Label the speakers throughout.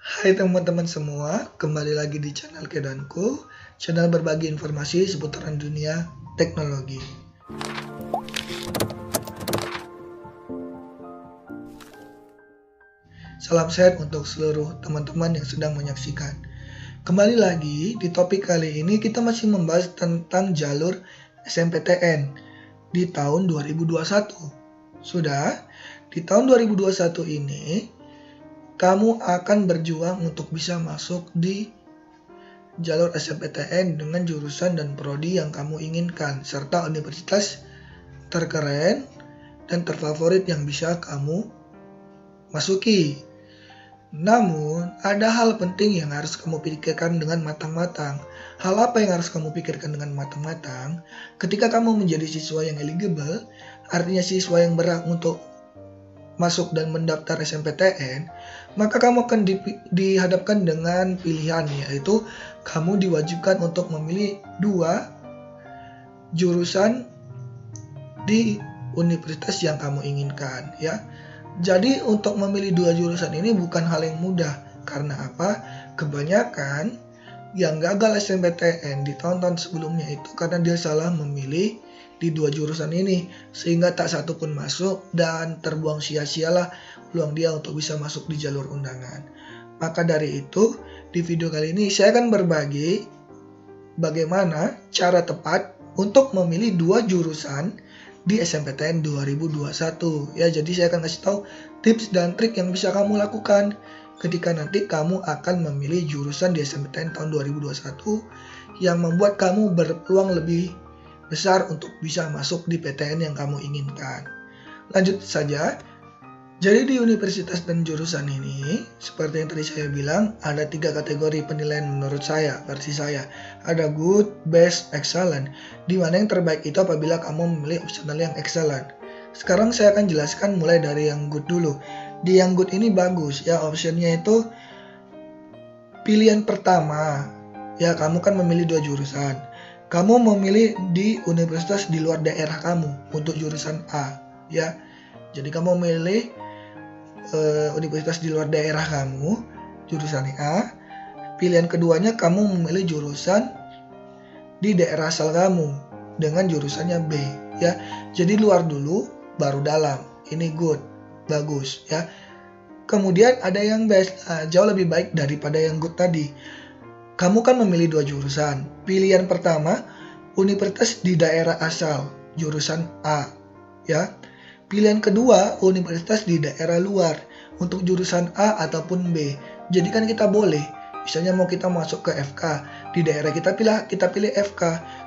Speaker 1: Hai teman-teman semua, kembali lagi di channel Kedanku, channel berbagi informasi seputaran dunia teknologi. Salam sehat untuk seluruh teman-teman yang sedang menyaksikan. Kembali lagi, di topik kali ini kita masih membahas tentang jalur SNMPTN di tahun 2021. Sudah, di tahun 2021 ini, kamu akan berjuang untuk bisa masuk di jalur SNMPTN dengan jurusan dan prodi yang kamu inginkan, serta universitas terkeren dan terfavorit yang bisa kamu masuki. Namun, ada hal penting yang harus kamu pikirkan dengan matang-matang. Hal apa yang harus kamu pikirkan dengan matang-matang? Ketika kamu menjadi siswa yang eligible, artinya siswa yang berhak untuk masuk dan mendaftar SNMPTN, maka kamu akan dihadapkan dengan pilihan, yaitu kamu diwajibkan untuk memilih 2 jurusan di universitas yang kamu inginkan, ya. Jadi untuk memilih 2 jurusan ini bukan hal yang mudah. Karena apa? Kebanyakan yang gagal SNMPTN di tahun-tahun sebelumnya itu karena dia salah memilih di 2 jurusan ini, sehingga tak satu pun masuk dan terbuang sia-sialah peluang dia untuk bisa masuk di jalur undangan. Maka dari itu, di video kali ini saya akan berbagi bagaimana cara tepat untuk memilih 2 jurusan di SNMPTN 2021. Ya, jadi saya akan kasih tahu tips dan trik yang bisa kamu lakukan ketika nanti kamu akan memilih jurusan di SNMPTN tahun 2021 yang membuat kamu berpeluang lebih besar untuk bisa masuk di PTN yang kamu inginkan. Lanjut saja. Jadi di universitas dan jurusan ini, seperti yang tadi saya bilang, ada 3 kategori penilaian menurut saya, versi saya. Ada good, best, excellent, di mana yang terbaik itu apabila kamu memilih opsional yang excellent. Sekarang saya akan jelaskan mulai dari yang good dulu. Di yang good ini bagus, ya, optionnya itu pilihan pertama, ya, kamu kan memilih 2 jurusan. Kamu memilih di universitas di luar daerah kamu untuk jurusan A, ya. Jadi kamu memilih universitas di luar daerah kamu, jurusan A. Pilihan keduanya kamu memilih jurusan di daerah asal kamu dengan jurusannya B, ya. Jadi luar dulu baru dalam. Ini good, bagus, ya. Kemudian ada yang best, jauh lebih baik daripada yang good tadi. Kamu kan memilih 2 jurusan. Pilihan pertama, universitas di daerah asal, jurusan A, ya. Pilihan kedua, universitas di daerah luar untuk jurusan A ataupun B. Jadi kan kita boleh, misalnya mau kita masuk ke FK, di daerah kita pilih FK,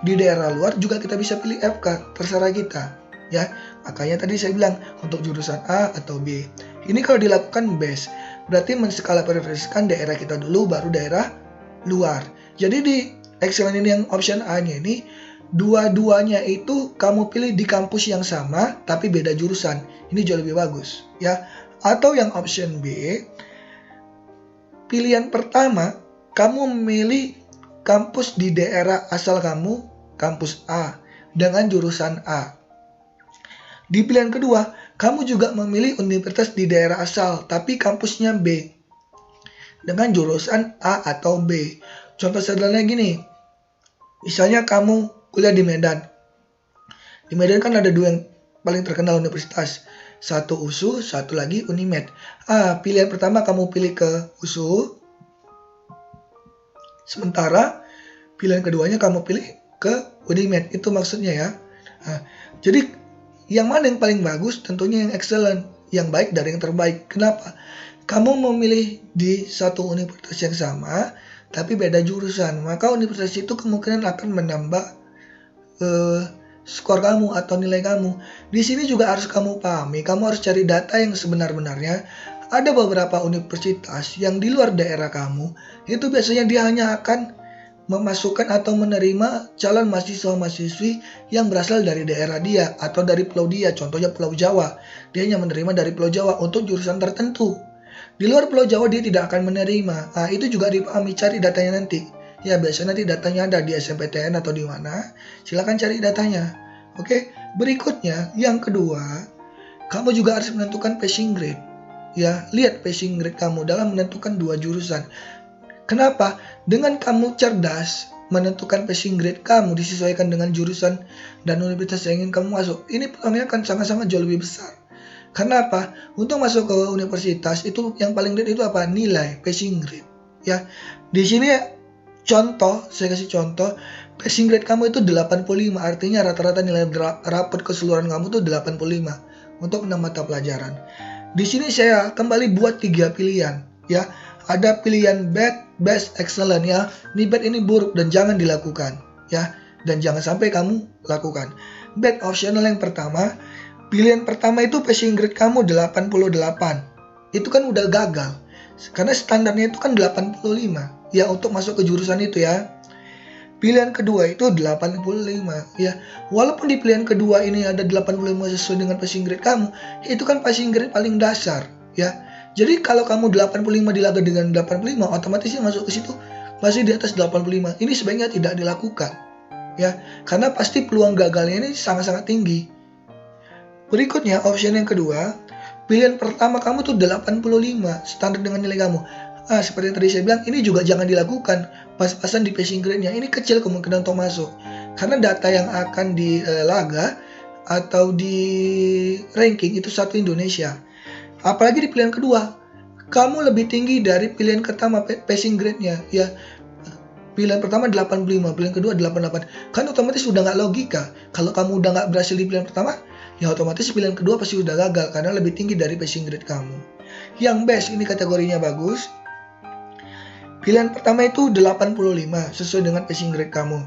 Speaker 1: di daerah luar juga kita bisa pilih FK, terserah kita, ya. Makanya tadi saya bilang untuk jurusan A atau B. Ini kalau dilakukan best, berarti menskala prioritaskan daerah kita dulu baru daerah luar. Jadi di excellent ini yang option A-nya ini, dua-duanya itu kamu pilih di kampus yang sama tapi beda jurusan. Ini jauh lebih bagus, ya. Atau yang option B, pilihan pertama kamu memilih kampus di daerah asal kamu, kampus A dengan jurusan A. Di pilihan kedua, kamu juga memilih universitas di daerah asal tapi kampusnya B dengan jurusan A atau B. Contoh sederhananya gini, misalnya kamu kuliah di Medan. Di Medan kan ada 2 yang paling terkenal universitas. Satu USU, satu lagi Unimed. Pilihan pertama kamu pilih ke USU. Sementara pilihan keduanya kamu pilih ke Unimed. Itu maksudnya, ya. Jadi yang mana yang paling bagus? Tentunya yang excellent, yang baik dari yang terbaik. Kenapa? Kamu memilih di satu universitas yang sama tapi beda jurusan, maka universitas itu kemungkinan akan menambah skor kamu atau nilai kamu. Di sini juga harus kamu pahami, kamu harus cari data yang sebenar-benarnya. Ada beberapa universitas yang di luar daerah kamu, itu biasanya dia hanya akan memasukkan atau menerima calon mahasiswa-mahasiswi yang berasal dari daerah dia atau dari pulau dia, contohnya Pulau Jawa. Dia hanya menerima dari Pulau Jawa untuk jurusan tertentu. Di luar Pulau Jawa dia tidak akan menerima. Itu juga dipahami, cari datanya nanti. Ya, biasanya nanti datanya ada di SNMPTN atau di mana. Silakan cari datanya. Oke, berikutnya yang kedua, kamu juga harus menentukan passing grade. ya, lihat passing grade kamu dalam menentukan dua jurusan. Kenapa? Dengan kamu cerdas menentukan passing grade kamu disesuaikan dengan jurusan dan universitas yang ingin kamu masuk, ini peluangnya akan sangat-sangat jauh lebih besar. Kenapa? Untuk masuk ke universitas itu yang paling lihat itu apa? Nilai, passing grade. Ya, di sini saya kasih contoh, passing grade kamu itu 85, artinya rata-rata nilai rapot keseluruhan kamu itu 85 untuk 6 mata pelajaran. Di sini saya kembali buat 3 pilihan, ya. Ada pilihan bad, best, excellent, ya. Ini bad, ini buruk dan jangan dilakukan, ya. Dan jangan sampai kamu lakukan. Bad optional yang pertama, pilihan pertama itu passing grade kamu 88. Itu kan udah gagal. Karena standarnya itu kan 85, ya, untuk masuk ke jurusan itu, ya. Pilihan kedua itu 85, ya. Walaupun di pilihan kedua ini ada 85 sesuai dengan passing grade kamu, itu kan passing grade paling dasar, ya. Jadi kalau kamu 85 dilaga dengan 85, otomatis yang masuk ke situ masih di atas 85. Ini sebaiknya tidak dilakukan, ya. Karena pasti peluang gagalnya ini sangat-sangat tinggi. Berikutnya, option yang kedua, pilihan pertama kamu tuh 85, standar dengan nilai kamu. Seperti yang tadi saya bilang, ini juga jangan dilakukan pas-pasan di passing grade-nya. Ini kecil kemungkinan untuk masuk. Karena data yang akan dilaga atau di ranking itu satu Indonesia. Apalagi di pilihan kedua, kamu lebih tinggi dari pilihan pertama passing grade-nya, ya. Pilihan pertama 85, pilihan kedua 88. Kan otomatis sudah nggak logika. Kalau kamu udah nggak berhasil di pilihan pertama, ya otomatis pilihan kedua pasti udah gagal karena lebih tinggi dari passing grade kamu. Yang best ini kategorinya bagus. Pilihan pertama itu 85 sesuai dengan passing grade kamu.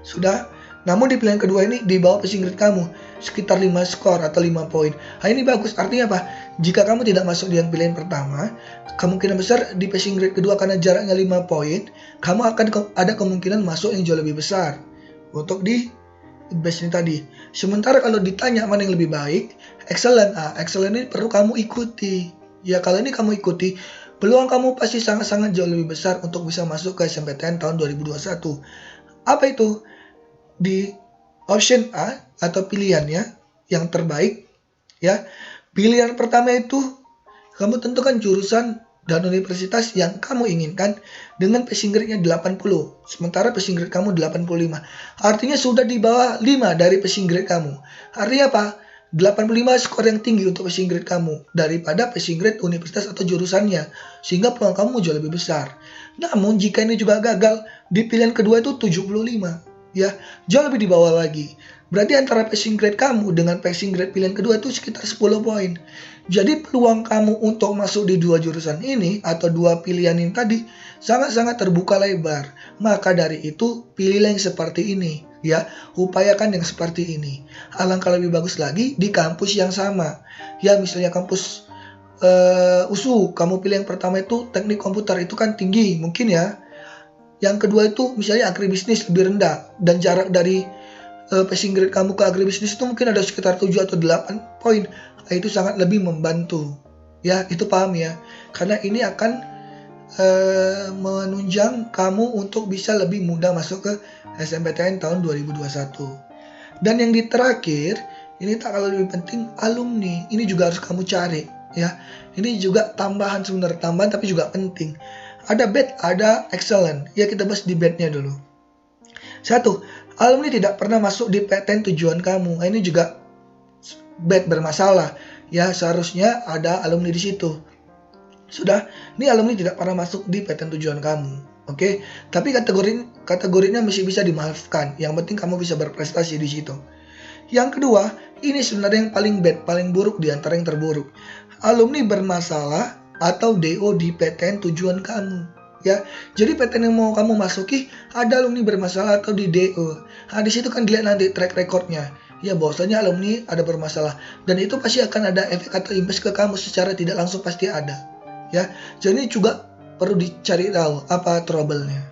Speaker 1: Sudah. Namun di pilihan kedua ini di bawah passing grade kamu sekitar 5 skor atau 5 poin. Ini bagus. Artinya apa? Jika kamu tidak masuk di yang pilihan pertama, kemungkinan besar di passing grade kedua karena jaraknya 5 poin, kamu akan ada kemungkinan masuk yang jauh lebih besar untuk di best ini tadi. Sementara kalau ditanya mana yang lebih baik, excellent. Excellent ini perlu kamu ikuti. Ya, kalau ini kamu ikuti, peluang kamu pasti sangat-sangat jauh lebih besar untuk bisa masuk ke SNMPTN tahun 2021. Apa itu? Di option A atau pilihannya yang terbaik, ya. Pilihan pertama itu kamu tentukan jurusan dan universitas yang kamu inginkan dengan passing grade-nya 80. Sementara passing grade kamu 85. Artinya sudah di bawah 5 dari passing grade kamu. Artinya apa? 85 skor yang tinggi untuk passing grade kamu daripada passing grade universitas atau jurusannya, sehingga peluang kamu jauh lebih besar. Namun jika ini juga gagal, di pilihan kedua itu 75, ya, jauh lebih di bawah lagi. Berarti antara passing grade kamu dengan passing grade pilihan kedua itu sekitar 10 poin. Jadi peluang kamu untuk masuk di dua jurusan ini atau dua pilihan ini tadi sangat-sangat terbuka lebar. Maka dari itu pilihlah yang seperti ini, ya. Upayakan yang seperti ini. Alangkah lebih bagus lagi di kampus yang sama. Ya, misalnya kampus USU, kamu pilih yang pertama itu teknik komputer, itu kan tinggi mungkin, ya. Yang kedua itu misalnya agribisnis lebih rendah dan jarak dari passing grade kamu ke agribisnis itu mungkin ada sekitar 7 atau 8 poin. Itu sangat lebih membantu. Ya, itu paham ya. Karena ini akan menunjang kamu untuk bisa lebih mudah masuk ke SNMPTN tahun 2021. Dan yang di terakhir, ini tak kalah lebih penting, alumni. Ini juga harus kamu cari, ya. Ini juga tambahan sebenarnya, tambahan tapi juga penting. Ada bad, ada excellent. Ya, kita bahas di badnya dulu. 1. Alumni tidak pernah masuk di PTN tujuan kamu. Ini juga bad, bermasalah. Ya, seharusnya ada alumni di situ. Sudah, ini alumni tidak pernah masuk di PTN tujuan kamu. Oke, tapi kategorinya masih bisa dimaafkan. Yang penting kamu bisa berprestasi di situ. Yang kedua, ini sebenarnya yang paling bad, paling buruk di antara yang terburuk. Alumni bermasalah atau DO di PTN tujuan kamu. Ya, jadi PTN yang mau kamu masuki ada alumni bermasalah atau di DO. Di situ kan dilihat nanti track recordnya. Ya, bahwasanya alumni ada bermasalah dan itu pasti akan ada efek atau imbas ke kamu secara tidak langsung pasti ada. Ya, jadi ini juga perlu dicari tahu apa trouble-nya.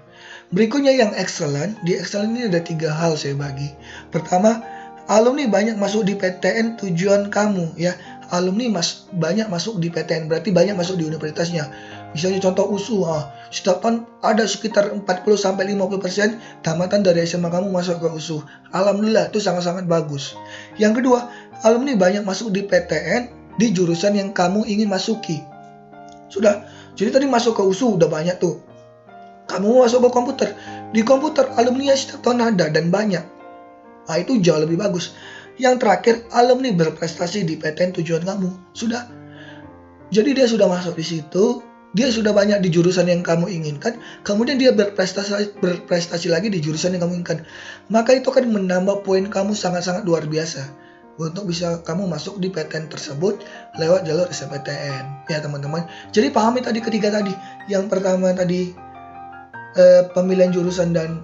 Speaker 1: Berikutnya yang excellent. Di excellent ini ada 3 hal saya bagi. Pertama, alumni banyak masuk di PTN tujuan kamu, ya. Alumni banyak masuk di PTN, berarti banyak masuk di universitasnya. Misalnya contoh USU, setiap tahun ada sekitar 40-50% tamatan dari SMA kamu masuk ke USU. Alhamdulillah, itu sangat-sangat bagus. Yang kedua, alumni banyak masuk di PTN di jurusan yang kamu ingin masuki. Sudah, jadi tadi masuk ke USU udah banyak tuh. Kamu mau masuk ke komputer, di komputer alumni setiap tahun ada dan banyak. Nah, itu jauh lebih bagus. Yang terakhir, alumni berprestasi di PTN tujuan kamu. Sudah. Jadi dia sudah masuk di situ, dia sudah banyak di jurusan yang kamu inginkan, kemudian dia berprestasi lagi di jurusan yang kamu inginkan. Maka itu akan menambah poin kamu sangat-sangat luar biasa untuk bisa kamu masuk di PTN tersebut lewat jalur SNMPTN. Ya teman-teman. Jadi pahami tadi ketiga tadi. Yang pertama tadi pemilihan jurusan dan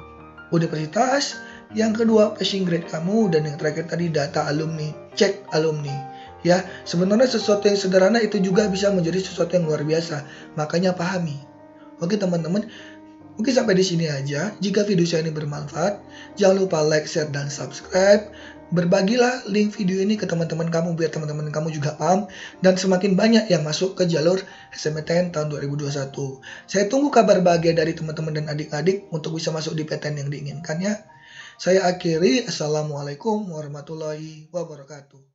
Speaker 1: universitas, yang kedua passing grade kamu, dan yang terakhir tadi data alumni, cek alumni. Ya, sebenarnya sesuatu yang sederhana itu juga bisa menjadi sesuatu yang luar biasa. Makanya pahami. Oke teman-teman, mungkin sampai di sini aja. Jika video saya ini bermanfaat, jangan lupa like, share, dan subscribe. Berbagilah link video ini ke teman-teman kamu biar teman-teman kamu juga paham dan semakin banyak yang masuk ke jalur SNMPTN tahun 2021. Saya tunggu kabar bahagia dari teman-teman dan adik-adik untuk bisa masuk di PTN yang diinginkannya. Saya akhiri. Assalamualaikum warahmatullahi wabarakatuh.